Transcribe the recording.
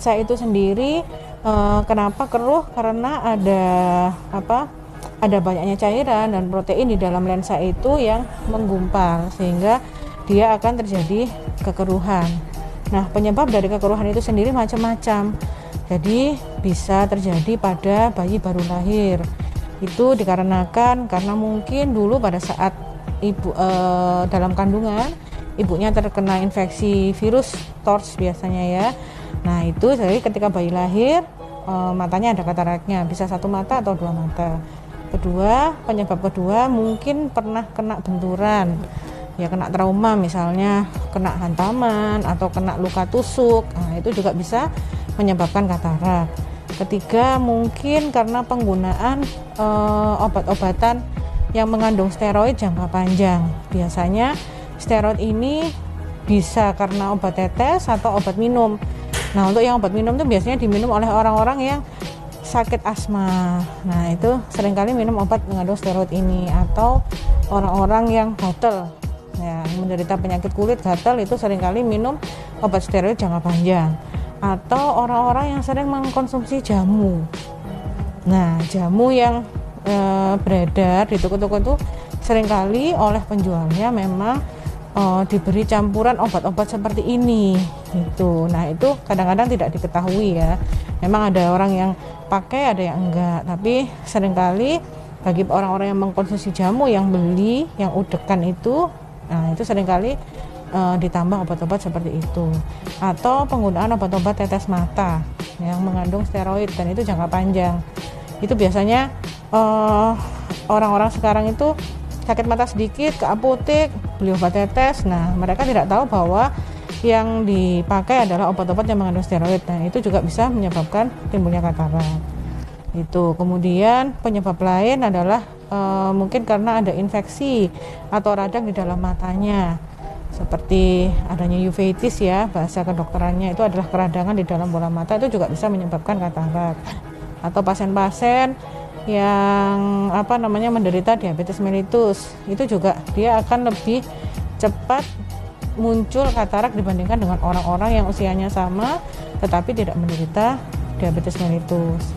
lensa itu sendiri kenapa keruh? Karena ada banyaknya cairan dan protein di dalam lensa itu yang menggumpal, sehingga dia akan terjadi kekeruhan. Nah, penyebab dari kekeruhan itu sendiri macam-macam. Jadi bisa terjadi pada bayi baru lahir. Itu dikarenakan karena mungkin dulu pada saat ibu dalam kandungan, ibunya terkena infeksi virus TORS biasanya ya. Nah, itu jadi ketika bayi lahir matanya ada kataraknya, bisa satu mata atau dua mata. Penyebab kedua mungkin pernah kena benturan. Ya, kena trauma, misalnya kena hantaman atau kena luka tusuk. Nah, itu juga bisa menyebabkan katarak. Ketiga, mungkin karena penggunaan obat-obatan yang mengandung steroid jangka panjang. Biasanya steroid ini bisa karena obat tetes atau obat minum. Nah, untuk yang obat minum itu biasanya diminum oleh orang-orang yang sakit asma. Nah, itu seringkali minum obat mengandung steroid ini, atau orang-orang yang gatal. Ya, menderita penyakit kulit gatal itu seringkali minum obat steroid jangka panjang, atau orang-orang yang sering mengkonsumsi jamu. Nah, jamu yang beredar di toko-toko itu seringkali oleh penjualnya memang diberi campuran obat-obat seperti ini gitu. Nah, itu kadang-kadang tidak diketahui ya. Memang ada orang yang pakai, ada yang enggak, tapi seringkali bagi orang-orang yang mengkonsumsi jamu, yang beli yang udekan itu, nah itu seringkali ditambah obat-obat seperti itu, atau penggunaan obat-obat tetes mata yang mengandung steroid dan itu jangka panjang. Itu biasanya orang-orang sekarang itu sakit mata sedikit ke apotek beli obat tetes. Nah, mereka tidak tahu bahwa yang dipakai adalah obat-obat yang mengandung steroid. Nah, itu juga bisa menyebabkan timbulnya katarak. Itu. Kemudian penyebab lain adalah mungkin karena ada infeksi atau radang di dalam matanya, seperti adanya uveitis ya, bahasa kedokterannya itu adalah keradangan di dalam bola mata, itu juga bisa menyebabkan katarak. Atau pasien-pasien yang menderita diabetes mellitus, itu juga dia akan lebih cepat muncul katarak dibandingkan dengan orang-orang yang usianya sama tetapi tidak menderita diabetes mellitus.